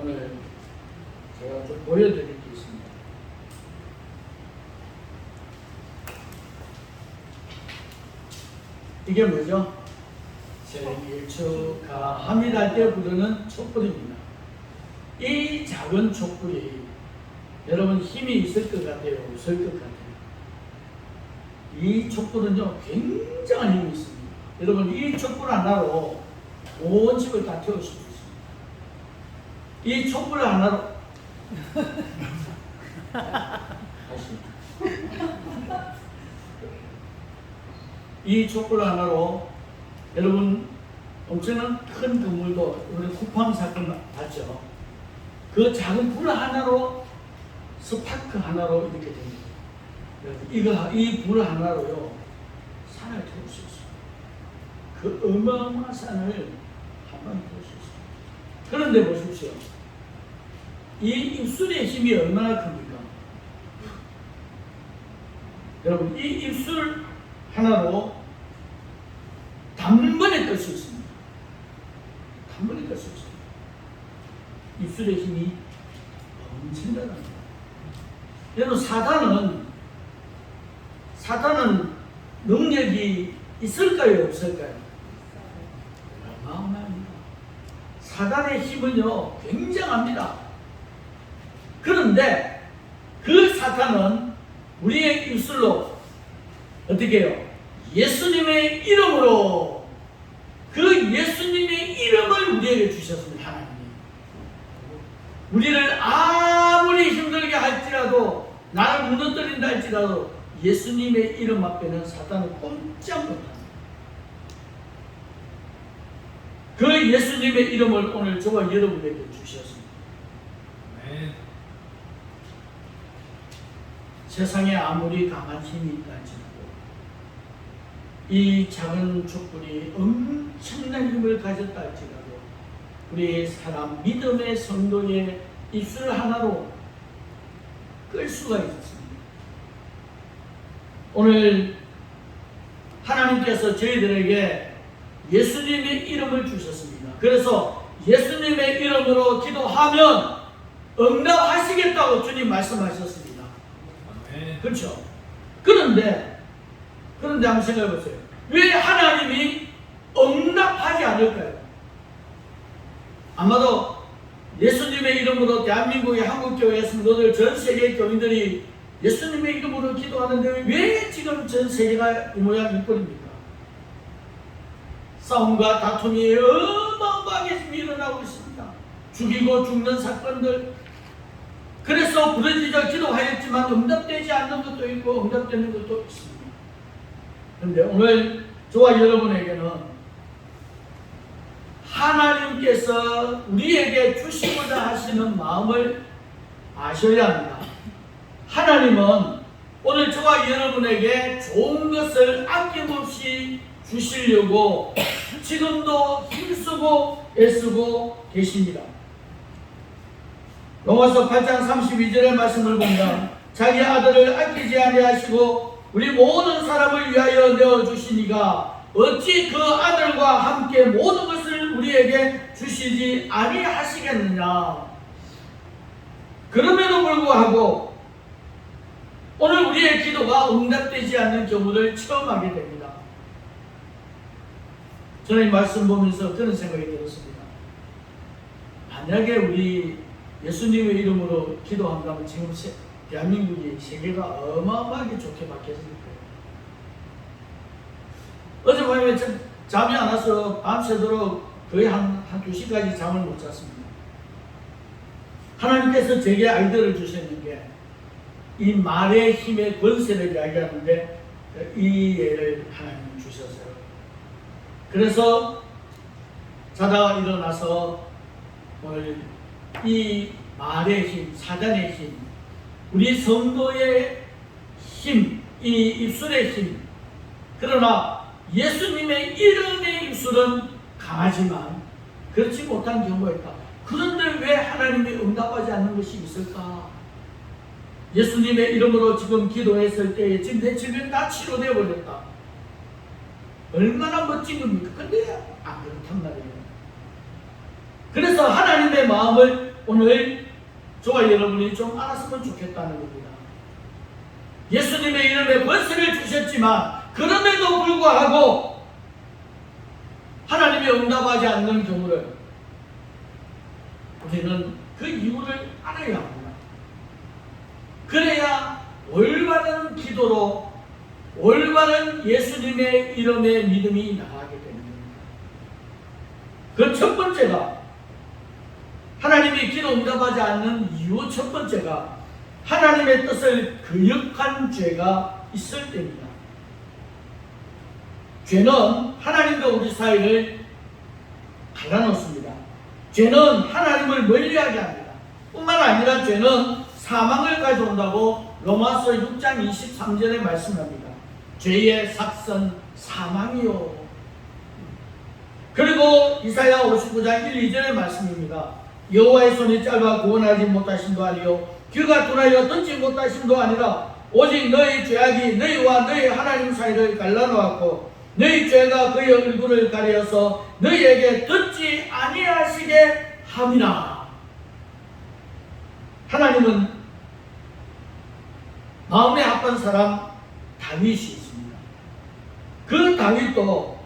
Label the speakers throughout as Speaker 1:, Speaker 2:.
Speaker 1: 오늘 제가 좀 보여드릴 게 있습니다. 이게 뭐죠? 생일 축하합니다 때 부르는 촛불입니다. 이 작은 촛불이 여러분 힘이 있을 것 같아요? 없을 것 같아요? 이 촛불은요 굉장한 힘이 있습니다. 여러분 이 촛불 하나로 온 집을 다 태우실 수 있습니다. 이 촛불 하나로 다시 이 촛불 하나로 여러분 엄청난 큰 건물도 우리 쿠팡 사건 봤죠? 그 작은 불 하나로 스파크 하나로 이렇게 됩니다. 이 불 하나로요 산을 태울 수 있습니다. 그 어마어마한 산을 한 번에 태울 수 있습니다. 그런데 보십시오. 이 입술의 힘이 얼마나 큽니까? 여러분 이 입술 하나로 단번에 끌 수 있습니다. 단번에 끌 수 있습니다. 입술의 힘이 엄청납니다. 여러분 사탄은 능력이 있을까요? 없을까요? 어마어마합니다. 사탄의 힘은요 굉장합니다. 그런데 그 사탄은 우리의 입술로 어떻게 해요? 예수님의 이름으로 그 예수님의 이름을 우리에게 주셨습니다. 하나님이 우리를 아무리 힘들게 할지라도 나를 무너뜨린다 할지라도 예수님의 이름 앞에는 사탄은 꼼짝 못합니다. 그 예수님의 이름을 오늘 저와 여러분에게 주셨습니다. 세상에 아무리 강한 힘이 있다 할지라도 이 작은 촛불이 엄청난 힘을 가졌다 할지라도 우리 사람 믿음의 성도의 입술 하나로 끌 수가 있습니다. 오늘 하나님께서 저희들에게 예수님의 이름을 주셨습니다. 그래서 예수님의 이름으로 기도하면 응답하시겠다고 주님 말씀하셨습니다. 그렇죠? 그런데 한번 생각해 보세요. 왜 하나님이 응답하지 않을까요? 아마도 예수님의 이름으로 대한민국의 한국교회 성도들 전 세계 교인들이 예수님의 이름으로 기도하는데 왜 지금 전 세계가 이 모양 이 꼴입니까? 싸움과 다툼이 어마어마하게 일어나고 있습니다. 죽이고 죽는 사건들. 그래서 부르짖어 기도하였지만 응답되지 않는 것도 있고 응답되는 것도 있습니다. 그런데 오늘 저와 여러분에게는 하나님께서 우리에게 주시고자 하시는 마음을 아셔야 합니다. 하나님은 오늘 저와 여러분에게 좋은 것을 아낌없이 주시려고 지금도 힘쓰고 애쓰고 계십니다. 로마서 8장 32절의 말씀을 보면 자기 아들을 아끼지 아니하시고 우리 모든 사람을 위하여 내어주시니가 어찌 그 아들과 함께 모든 것을 우리에게 주시지 아니하시겠느냐. 그럼에도 불구하고 오늘 우리의 기도가 응답되지 않는 경우를 체험하게 됩니다. 저는 이 말씀 보면서 그런 생각이 들었습니다. 만약에 우리 예수님의 이름으로 기도한다면 지금 대한민국이 세계가 어마어마하게 좋게 바뀌었을 거예요. 어젯밤에 잠이 안 와서 밤새도록 거의 한 2시까지 잠을 못 잤습니다. 하나님께서 제게 아이디어를 주셨는 게 이 말의 힘의 권세를 이야기하는데 이 예를 하나님 주셨어요. 그래서 자다가 일어나서 오늘 이 말의 힘, 사단의 힘, 우리 성도의 힘, 이 입술의 힘, 그러나 예수님의 이름의 입술은 강하지만 그렇지 못한 경우가 있다. 그런데 왜 하나님이 응답하지 않는 것이 있을까? 예수님의 이름으로 지금 기도했을 때에 지금 내 질병 다 치료되어 버렸다. 얼마나 멋진 겁니까? 근데 안 그렇단 말이에요. 그래서 하나님의 마음을 오늘 저와 여러분이 좀 알았으면 좋겠다는 겁니다. 예수님의 이름에 권세를 주셨지만 그럼에도 불구하고 하나님이 응답하지 않는 경우를 우리는 그 이유를 알아야 합니다. 그래야 올바른 기도로 올바른 예수님의 이름의 믿음이 나가게 됩니다. 그 첫 번째가 하나님이 기도 응답하지 않는 이유 첫 번째가 하나님의 뜻을 거역한 죄가 있을 때입니다. 죄는 하나님과 우리 사이를 갈라놓습니다. 죄는 하나님을 멀리하게 합니다. 뿐만 아니라 죄는 사망을 가져온다고 로마서 6장 23절에 말씀합니다. 죄의 삭선 사망이요. 그리고 이사야 59장 1, 2절의 말씀입니다. 여호와의 손이 짧아 구원하지 못하심도 아니요 귀가 둔하여 듣지 못하심도 아니라 오직 너희 죄악이 너희와 너희 하나님 사이를 갈라놓았고 너희 죄가 그의 얼굴을 가려서 너희에게 듣지 아니하시게 함이라. 하나님은 마음에 합한 사람 다윗이 있습니다. 그 다윗도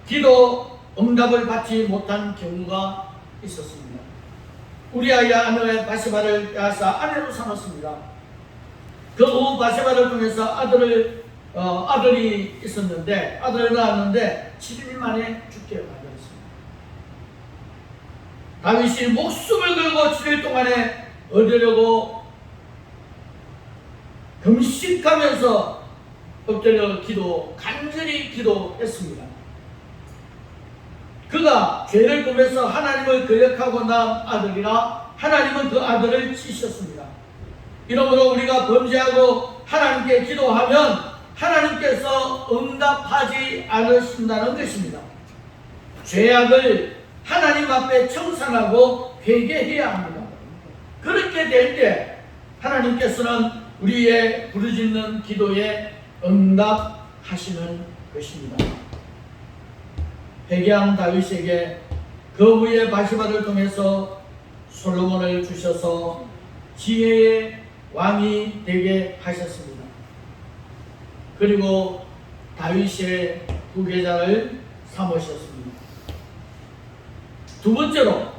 Speaker 1: 기도 응답을 받지 못한 경우가 있었습니다. 우리아의 아내의 바세바를 빼앗아 아내로 삼았습니다. 그 후 바세바를 통해서 아들이 있었는데 아들을 낳았는데 7일 만에 죽게 만들었습니다. 다윗이 목숨을 걸고 7일 동안에 얻으려고 금식하면서 엎드려 간절히 기도했습니다. 그가 죄를 범해서 하나님을 거역하고 난 아들이라 하나님은 그 아들을 치셨습니다. 이러므로 우리가 범죄하고 하나님께 기도하면 하나님께서 응답하지 않으신다는 것입니다. 죄악을 하나님 앞에 청산하고 회개해야 합니다. 그렇게 될 때 하나님께서는 우리의 부르짖는 기도에 응답하시는 것입니다. 회개한 다윗에게 그 후에 바세바를 통해서 솔로몬을 주셔서 지혜의 왕이 되게 하셨습니다. 그리고 다윗의 후계자를 삼으셨습니다. 두 번째로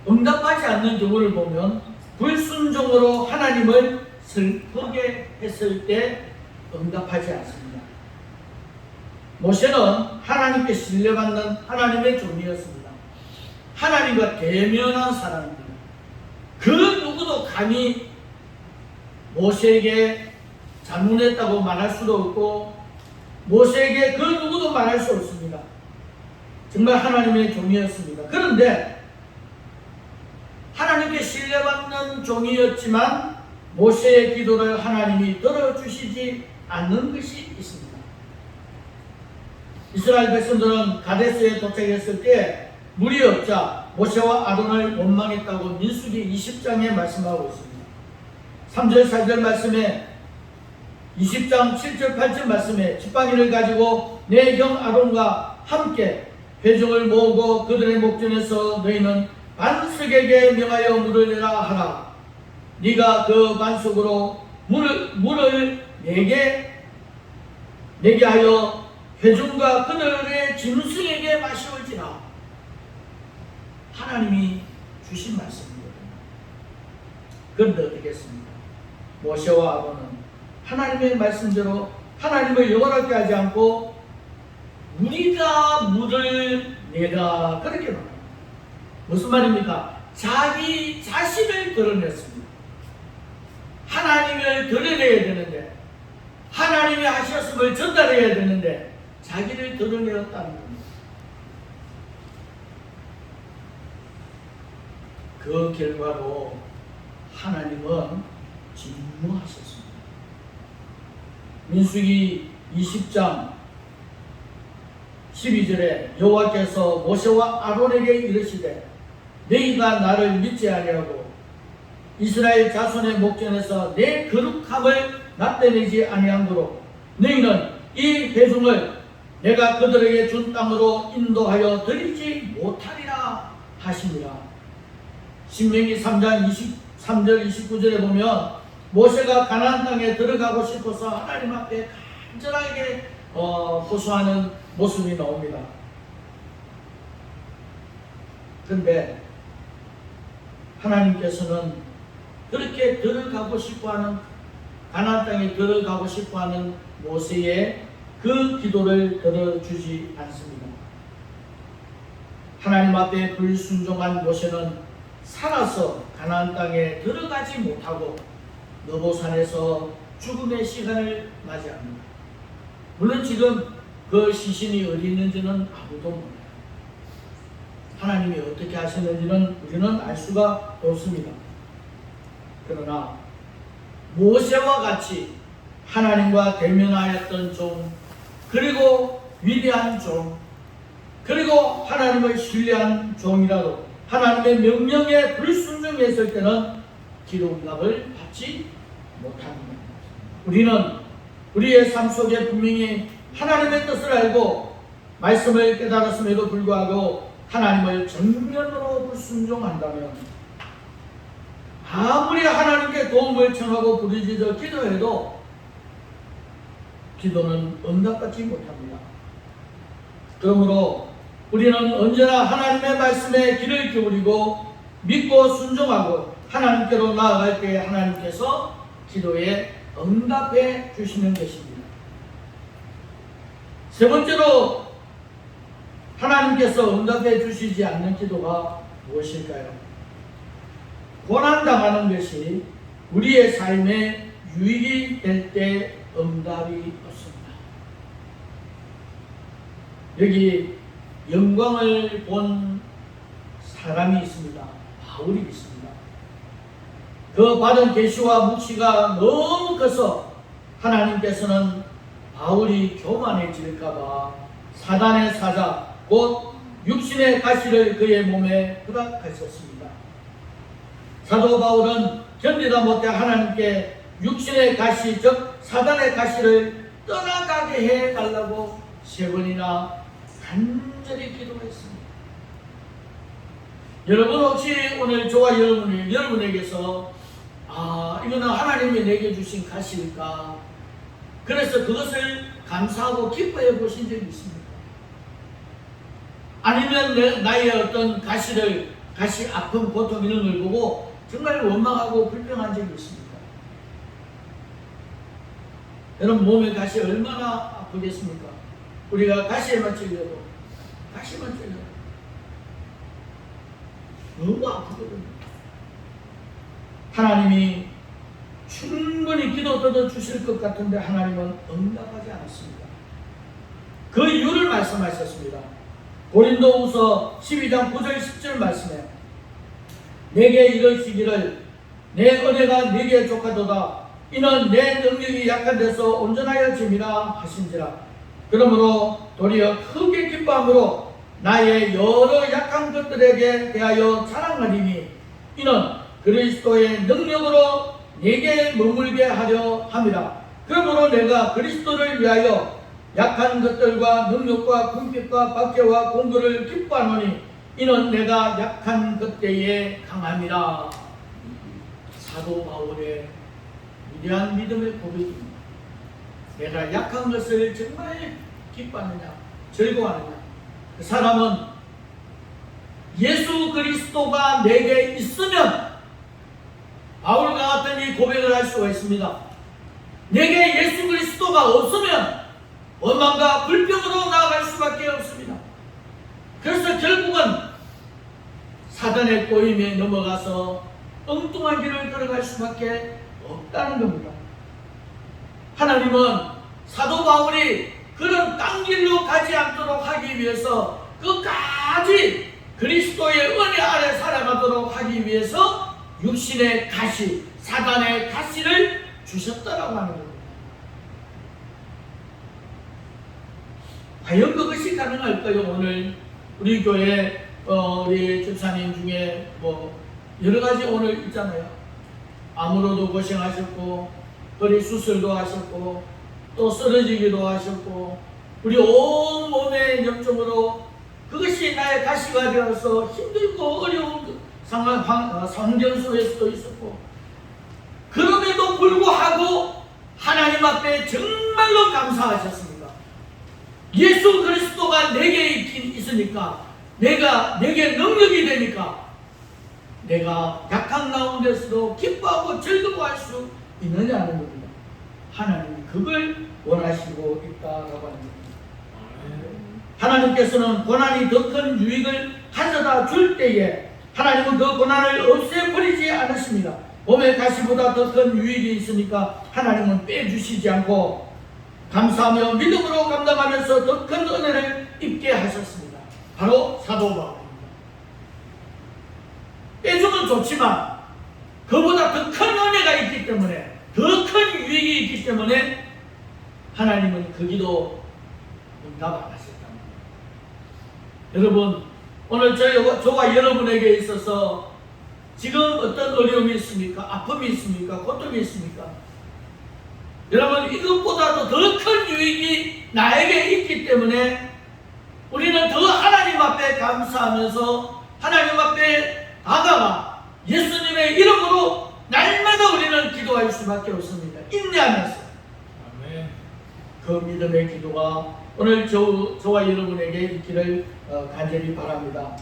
Speaker 1: 응답하지 않는 경우를 보면 불순종으로 하나님을 슬프게 했을 때 응답하지 않습니다. 모세는 하나님께 신뢰받는 하나님의 종이었습니다. 하나님과 대면한 사람입니다. 그 누구도 감히 모세에게 잘못했다고 말할 수도 없고 모세에게 그 누구도 말할 수 없습니다. 정말 하나님의 종이었습니다. 그런데 하나님께 신뢰받는 종이었지만 모세의 기도를 하나님이 들어주시지 않는 것이 있습니다. 이스라엘 백성들은 가데스에 도착했을 때 물이 없자 모세와 아론을 원망했다고 민수기 20장에 말씀하고 있습니다. 3절 4절 말씀에 20장 7절 8절 말씀에 지팡이를 가지고 내 형 아론과 함께 회중을 모으고 그들의 목전에서 너희는 반석에게 명하여 물을 내라 하라. 네가 그 반석으로 물을 내게 하여 회중과 그들의 짐승에게 마시올지라. 하나님이 주신 말씀입니다. 그런데 어떻게 했습니까? 모세와 아론은 하나님의 말씀대로 하나님을 영원하게 하지 않고 우리가 물을 내라 그렇게 말합니다. 무슨 말입니까? 자기 자신을 드러냈습니다. 하나님을 드러내야 되는데 하나님이 하셨음을 전달해야 되는데 자기를 드러내었다는 겁니다. 그 결과로 하나님은 진노하셨습니다. 민수기 20장 12절에 여호와께서 모세와 아론에게 이르시되 너희가 나를 믿지 아니하고 이스라엘 자손의 목전에서 내 거룩함을 나타내지 아니함으로 너희는 이 회중을 내가 그들에게 준 땅으로 인도하여 드리지 못하리라 하시니라. 신명기 3장 23절 29절에 보면 모세가 가나안 땅에 들어가고 싶어서 하나님 앞에 간절하게 호소하는 모습이 나옵니다. 그런데 하나님께서는 그렇게 들어가고 싶어하는 가나안 땅에 들어가고 싶어하는 모세의 그 기도를 들어주지 않습니다. 하나님 앞에 불순종한 모세는 살아서 가나안 땅에 들어가지 못하고 느보산에서 죽음의 시간을 맞이합니다. 물론 지금 그 시신이 어디 있는지는 아무도 몰라요. 하나님이 어떻게 하셨는지는 우리는 알 수가 없습니다. 그러나 모세와 같이 하나님과 대면하였던 종, 그리고 위대한 종, 그리고 하나님을 신뢰한 종이라도 하나님의 명령에 불순종했을 때는 기록답을 받지 못합니다. 우리는 우리의 삶 속에 분명히 하나님의 뜻을 알고 말씀을 깨달았음에도 불구하고 하나님을 정면으로 불순종한다면 아무리 하나님께 도움을 청하고 부르짖어 기도해도 기도는 응답받지 못합니다. 그러므로 우리는 언제나 하나님의 말씀에 귀를 기울이고 믿고 순종하고 하나님께로 나아갈 때 하나님께서 기도에 응답해 주시는 것입니다. 세 번째로 하나님께서 응답해 주시지 않는 기도가 무엇일까요? 고난당하는 것이 우리의 삶에 유익이 될 때 응답이 없습니다. 여기 영광을 본 사람이 있습니다. 바울이 있습니다. 그 받은 계시와 묵시가 너무 커서 하나님께서는 바울이 교만해질까봐 사단의 사자 곧 육신의 가시를 그의 몸에 허락하셨습니다. 사도 바울은 견디다 못해 하나님께 육신의 가시 즉 사단의 가시를 떠나가게 해달라고 3번이나 간절히 기도했습니다. 여러분 혹시 오늘 저와 여러분에게서 이거는 하나님이 내게 주신 가시일까? 그래서 그것을 감사하고 기뻐해 보신 적이 있습니까? 아니면 나의 어떤 가시 아픔, 고통 이런 걸 보고 정말 원망하고 불평한 적이 있습니까? 여러분 몸의 가시 얼마나 아프겠습니까? 우리가 가시에만 찔려도 너무 아프거든요. 하나님이 충분히 기도 들어주실 것 같은데 하나님은 응답하지 않았습니다. 그 이유를 말씀하셨습니다. 고린도후서 12장 9절 10절 말씀에 내게 이르시기를 내 은혜가 네게 족하도다 이는 내 능력이 약한 데서 온전하여 짐이라 하신지라. 그러므로 도리어 크게 기뻐함으로 나의 여러 약한 것들에게 대하여 자랑하리니 이는 그리스도의 능력으로 내게 머물게 하려 함이라. 그러므로 내가 그리스도를 위하여 약한 것들과 능력과 궁핍과 박해와 공고를 기뻐하노니 이는 내가 약한 그때에 강함이라. 사도 바울의 위대한 믿음의 고백입니다. 내가 약한 것을 정말 기뻐하느냐 즐거워하느냐. 그 사람은 예수 그리스도가 내게 있으면 바울과 같은 이 고백을 할 수가 있습니다. 내게 예수 그리스도가 없으면 원망과 불평으로 나아갈 수밖에 없습니다. 그래서 결국은 사단의 꼬임에 넘어가서 엉뚱한 길을 걸어갈 수밖에 없다는 겁니다. 하나님은 사도 바울이 그런 딴 길로 가지 않도록 하기 위해서 끝까지 그리스도의 은혜 아래 살아가도록 하기 위해서 육신의 가시, 사단의 가시를 주셨다라고 하는 겁니다. 과연 그것이 가능할까요? 오늘 우리 교회 우리 집사님 중에 여러 가지 오늘 있잖아요. 암으로도 고생하셨고 허리 수술도 하셨고 또 쓰러지기도 하셨고 우리 온몸의 염증으로 그것이 나의 가시가 되어서 힘들고 어려운 성경소에서도 있었고, 그럼에도 불구하고 하나님 앞에 정말로 감사하셨습니다. 예수 그리스도가 내게 있으니까, 내게 능력이 되니까 내가 약한 가운데서도 기뻐하고 즐거워할 수 있느냐는 겁니다. 하나님이 그걸 원하시고 있다라고 하는 겁니다. 하나님께서는 고난이 더 큰 유익을 가져다 줄 때에 하나님은 그 고난을 없애버리지 않으십니다. 몸의 가시보다 더 큰 유익이 있으니까 하나님은 빼주시지 않고 감사하며 믿음으로 감당하면서 더 큰 은혜를 입게 하셨습니다. 바로 사도 바울입니다. 빼주면 좋지만 그보다 더 큰 은혜가 있기 때문에, 더 큰 유익이 있기 때문에 하나님은 그 기도 응답 안 하셨답니다. 여러분, 오늘 저와 여러분에게 있어서 지금 어떤 어려움이 있습니까? 아픔이 있습니까? 고통이 있습니까? 여러분, 이것보다도 더 큰 유익이 나에게 있기 때문에 우리는 더 하나님 앞에 감사하면서 하나님 앞에 다가가 예수님의 이름으로 날마다 우리는 기도할 수밖에 없습니다. 인내하면서. 아멘. 그 믿음의 기도가 오늘 저와 여러분에게 있기를 간절히 바랍니다.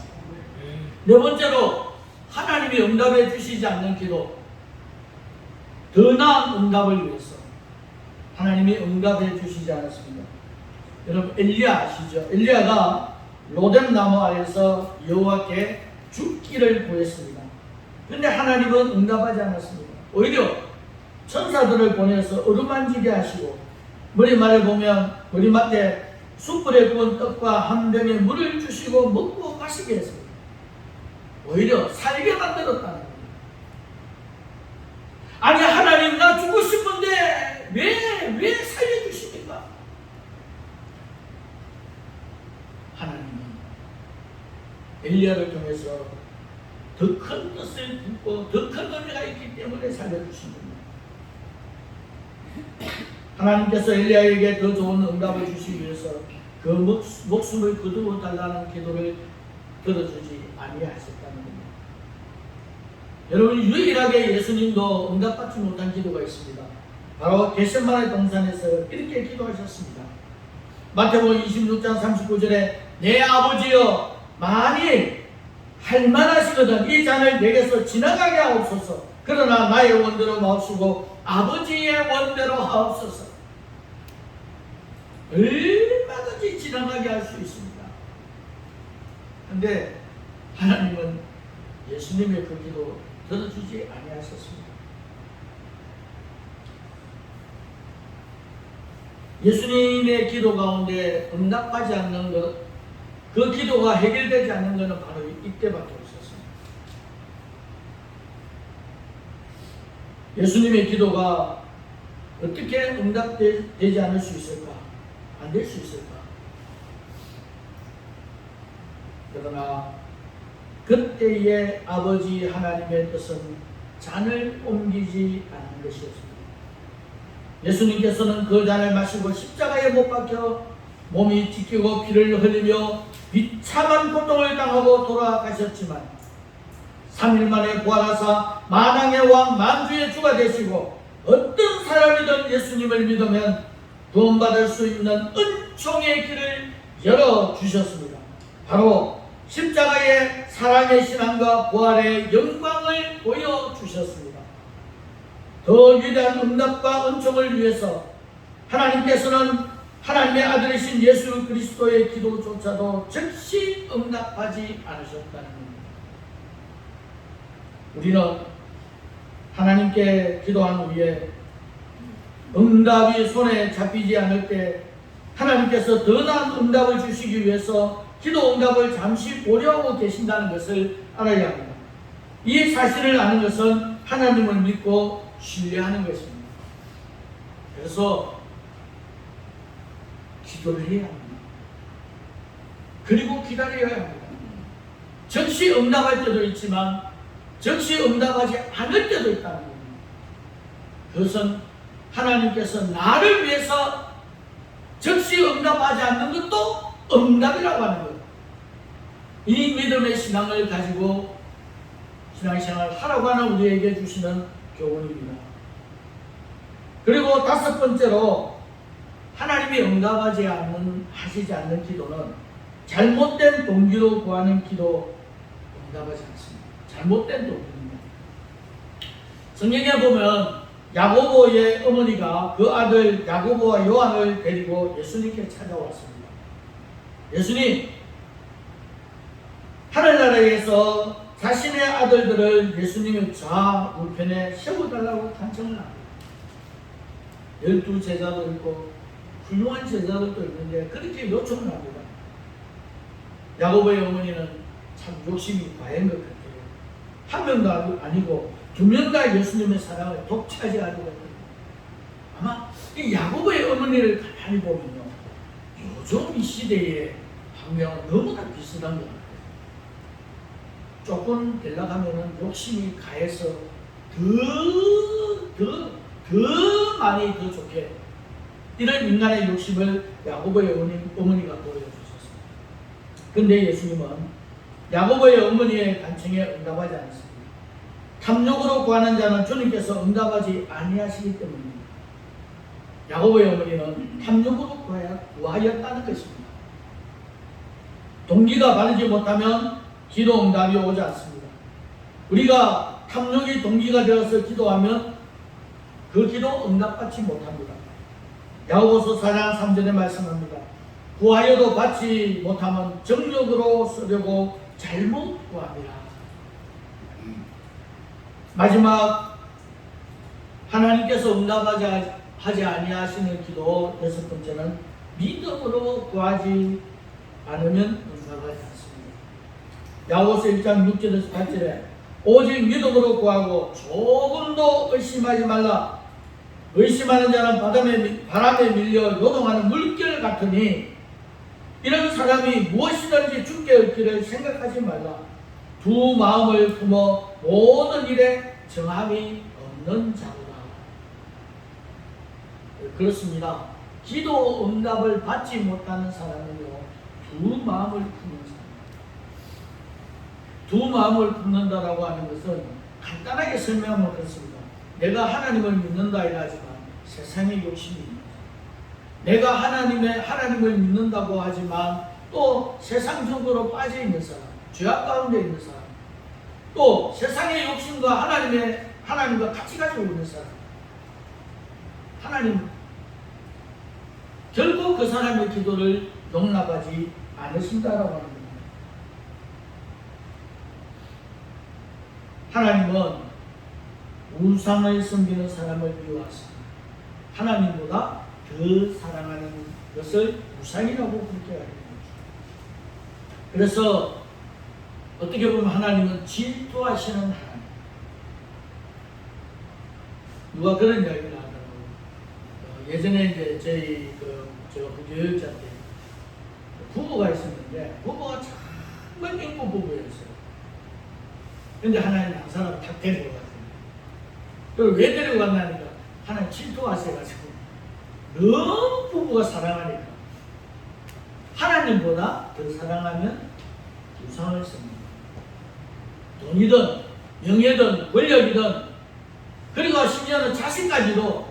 Speaker 1: 네 번째로, 하나님이 응답해 주시지 않는 기도, 더 나은 응답을 위해서 하나님이 응답해 주시지 않았습니다. 여러분, 엘리야 아시죠? 엘리야가 로뎀 나무 아래서 여호와께 죽기를 구했습니다. 그런데 하나님은 응답하지 않았습니다. 오히려 천사들을 보내서 어루만지게 하시고, 머리말에 보면 머리맡에 숯불에 구운 떡과 한 병의 물을 주시고 먹고 마시게 했습니다. 오히려 살게 만들었다는 겁니다. 아니, 하나님, 나 죽고 싶은데 왜 살려주십니까? 하나님은 엘리야를 통해서 더 큰 뜻을 품고 더 큰 은혜가 있기 때문에 살려주신 겁니다. 하나님께서 엘리야에게 더 좋은 응답을 주시기 위해서 그 목숨을 거두어 달라는 기도를 들어주지 아니하셨다는 겁니다. 여러분, 유일하게 예수님도 응답받지 못한 기도가 있습니다. 바로 겟세마네 동산에서 이렇게 기도하셨습니다. 마태복음 26장 39절에 내 아버지여, 만일 할만하시거든 이 잔을 내게서 지나가게 하옵소서. 그러나 나의 원대로 마옵시고 아버지의 원대로 하옵소서. 얼마든지 지나가게 할 수 있습니다. 그런데 하나님은 예수님의 그 기도 들어주지 아니하셨습니다. 예수님의 기도 가운데 응답하지 않는 것, 그 기도가 해결되지 않는 것은 바로 이때밖에 없었습니다. 예수님의 기도가 어떻게 응답되지 않을 수 있을까? 안 될 수 있을까? 그러나 그때의 아버지 하나님의 뜻은 잔을 옮기지 않은 것이었습니다. 예수님께서는 그 잔을 마시고 십자가에 못 박혀 몸이 찢기고 피를 흘리며 비참한 고통을 당하고 돌아가셨지만 3일 만에 부활하사 만왕의 왕 만주의 주가 되시고 어떤 사람이든 예수님을 믿으면 구원받을 수 있는 은총의 길을 열어주셨습니다. 바로 십자가의 사랑의 신앙과 부활의 영광을 보여주셨습니다. 더 위대한 응답과 은총을 위해서 하나님께서는 하나님의 아들이신 예수 그리스도의 기도조차도 즉시 응답하지 않으셨다는 겁니다. 우리는 하나님께 기도한 후에 응답이 손에 잡히지 않을 때 하나님께서 더 나은 응답을 주시기 위해서 기도 응답을 잠시 보려하고 계신다는 것을 알아야 합니다. 이 사실을 아는 것은 하나님을 믿고 신뢰하는 것입니다. 그래서 기도를 해야 합니다. 그리고 기다려야 합니다. 즉시 응답할 때도 있지만 즉시 응답하지 않을 때도 있다는 겁니다. 그것은 하나님께서 나를 위해서 즉시 응답하지 않는 것도 응답이라고 하는 거예요. 이 믿음의 신앙을 가지고 신앙생활 하라고 하는 우리에게 주시는 교훈입니다. 그리고 다섯 번째로 하나님이 하시지 않는 기도는 잘못된 동기로 구하는 기도 응답하지 않습니다. 잘못된 동기입니다. 성경에 보면 야고보의 어머니가 그 아들 야고보와 요한을 데리고 예수님께 찾아왔습니다. 예수님, 하늘나라에서 자신의 아들들을 예수님의 좌우편에 세워달라고 간청을 합니다. 12제자도 있고 훌륭한 제자들도 있는데 그렇게 요청을 합니다. 야고보의 어머니는 참 욕심이 과한 것 같아요. 한 명도 아니고 두 명 다 예수님의 사랑을 독차지하려고 했거든요. 아마 이 야고보의 어머니를 가만히 보면요, 요즘 이 시대의 방향은 너무나 비슷한 것 같아요. 조금 연락하면은 욕심이 가해서 더 많이 더 좋게, 이런 인간의 욕심을 야고보의 어머니가 보여주셨습니다. 그런데 예수님은 야고보의 어머니의 간청에 응답하지 않습니다. 탐욕으로 구하는 자는 주님께서 응답하지 아니하시기 때문입니다. 야고보의 어머니는 탐욕으로 구하였다는 것입니다. 동기가 바르지 못하면 기도 응답이 오지 않습니다. 우리가 탐욕이 동기가 되어서 기도하면 그 기도 응답받지 못합니다. 야고보서 4장 3절에 말씀합니다. 구하여도 받지 못하면 정욕으로 쓰려고 잘못 구합니다. 마지막, 하나님께서 응답하지 아니하시는 기도 여섯 번째는 믿음으로 구하지 않으면 응답하지 않습니다. 야고보서 1장 6절에서 8절에 오직 믿음으로 구하고 조금도 의심하지 말라. 의심하는 자는 바람에 밀려 요동하는 물결 같으니 이런 사람이 무엇이든지 주께 얻기를 생각하지 말라. 두 마음을 품어 모든 일에 정함이 없는 자로다. 그렇습니다. 기도 응답을 받지 못하는 사람은요, 두 마음을 품는 사람. 두 마음을 품는다라고 하는 것은 간단하게 설명하면 그렇습니다. 내가 하나님을 믿는다 하지만 세상의 욕심이 있는 사람. 내가 하나님을 믿는다고 하지만 또 세상적으로 빠져 있는 사람, 죄악 가운데 있는 사람, 또 세상의 욕심과 하나님과 같이 가지고 있는 사람. 하나님 결국 그 사람의 기도를 용납하지 않으신다라고 하는 겁니다. 하나님은 우상을 섬기는 사람을 미워하십니다. 하나님보다 더 사랑하는 것을 우상이라고 그렇게 알고 있습니다. 그래서 어떻게 보면 하나님은 질투하시는 하나님. 누가 그런 이야기를 하더라고요. 예전에 이제 저희 제가 부교육자 때 부부가 있었는데 부부가 정말 인고 부부였어요. 근데 하나님 한 사람 탁 데리고 갔어요. 그걸 왜 데리고 갔냐니까 하나님 질투하셔가지고 너무 부부가 사랑하니까 하나님보다 더 사랑하면 우상을 씁니다. 돈이든 명예든 권력이든 그리고 심지어는 자식까지도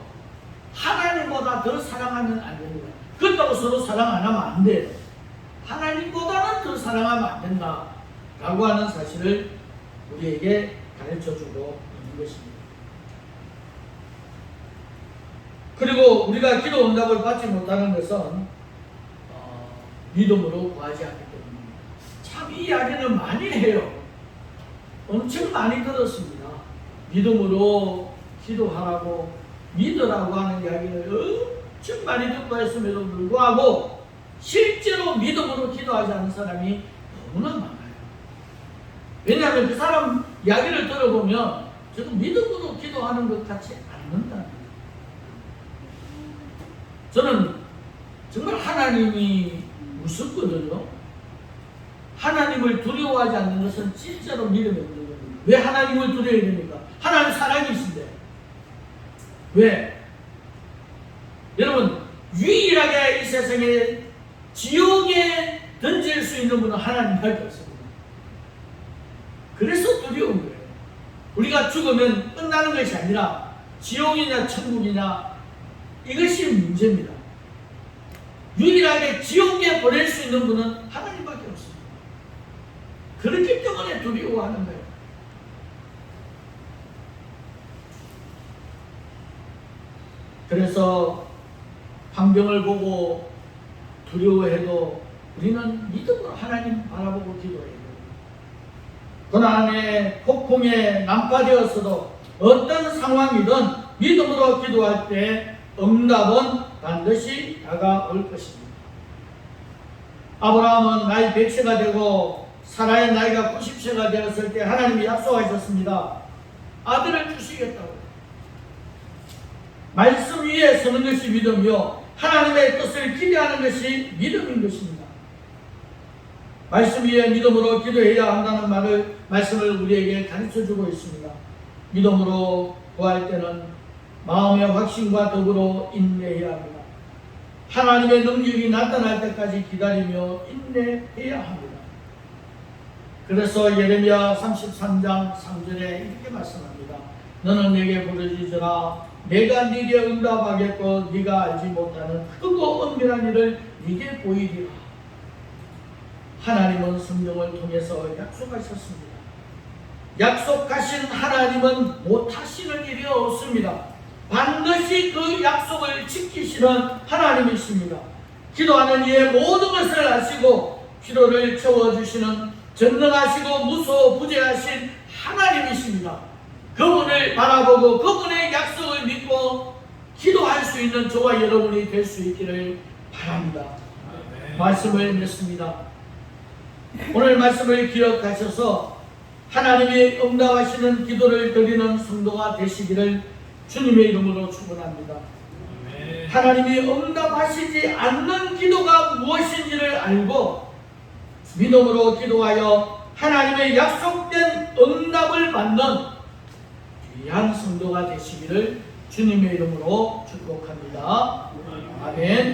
Speaker 1: 하나님보다 더 사랑하면 안 됩니다. 그렇다고 서로 사랑 안 하면 안 돼요. 하나님보다는 더 사랑하면 안 된다 라고 하는 사실을 우리에게 가르쳐주고 있는 것입니다. 그리고 우리가 기도 응답을 받지 못하는 것은 믿음으로 구하지 않기 때문입니다. 참 이 이야기는 많이 해요. 엄청 많이 들었습니다. 믿음으로 기도하라고 믿으라고 하는 이야기를 엄청 많이 듣고 했음에도 불구하고 실제로 믿음으로 기도하지 않는 사람이 너무나 많아요. 왜냐하면 그 사람 이야기를 들어보면 저도 믿음으로 기도하는 것 같지 않는다는 거예요. 저는 정말 하나님이 무섭거든요. 하나님을 두려워하지 않는 것은 진짜로 믿음이 없는 겁니다. 왜 하나님을 두려워해야 됩니까? 하나님 사랑이신데. 왜? 여러분, 유일하게 이 세상에 지옥에 던질 수 있는 분은 하나님밖에 없습니다. 그래서 두려운 거예요. 우리가 죽으면 끝나는 것이 아니라 지옥이냐 천국이냐 이것이 문제입니다. 유일하게 지옥에 보낼 수 있는 분은 하나님밖에 없습니다. 그렇기 때문에 두려워하는 거예요. 그래서 환경을 보고 두려워해도 우리는 믿음으로 하나님 바라보고 기도해야 돼요. 고난에 폭풍에 난파되었어도 어떤 상황이든 믿음으로 기도할 때 응답은 반드시 다가올 것입니다. 아브라함은 나이 100세가 되고 사라의 나이가 90세가 되었을 때 하나님이 약속하셨습니다. 아들을 주시겠다고. 말씀 위에 서는 것이 믿음이요 하나님의 뜻을 기대하는 것이 믿음인 것입니다. 말씀 위에 믿음으로 기도해야 한다는 말씀을 우리에게 가르쳐주고 있습니다. 믿음으로 구할 때는 마음의 확신과 더불어 인내해야 합니다. 하나님의 능력이 나타날 때까지 기다리며 인내해야 합니다. 그래서 예레미야 33장 3절에 이렇게 말씀합니다. 너는 내게 부르짖으라 내가 네게 응답하겠고 네가 알지 못하는 크고 은밀한 일을 네게 보이리라. 하나님은 성경을 통해서 약속하셨습니다. 약속하신 하나님은 못하시는 일이 없습니다. 반드시 그 약속을 지키시는 하나님이십니다. 기도하는 이의 모든 것을 아시고 기도를 채워주시는 전능하시고 무소부재하신 하나님이십니다. 그분을 바라보고 그분의 약속을 믿고 기도할 수 있는 저와 여러분이 될 수 있기를 바랍니다. 말씀을 맺습니다. 오늘 말씀을 기억하셔서 하나님이 응답하시는 기도를 드리는 성도가 되시기를 주님의 이름으로 축원합니다. 하나님이 응답하시지 않는 기도가 무엇인지를 알고 믿음으로 기도하여 하나님의 약속된 응답을 받는 귀한 성도가 되시기를 주님의 이름으로 축복합니다. 아멘.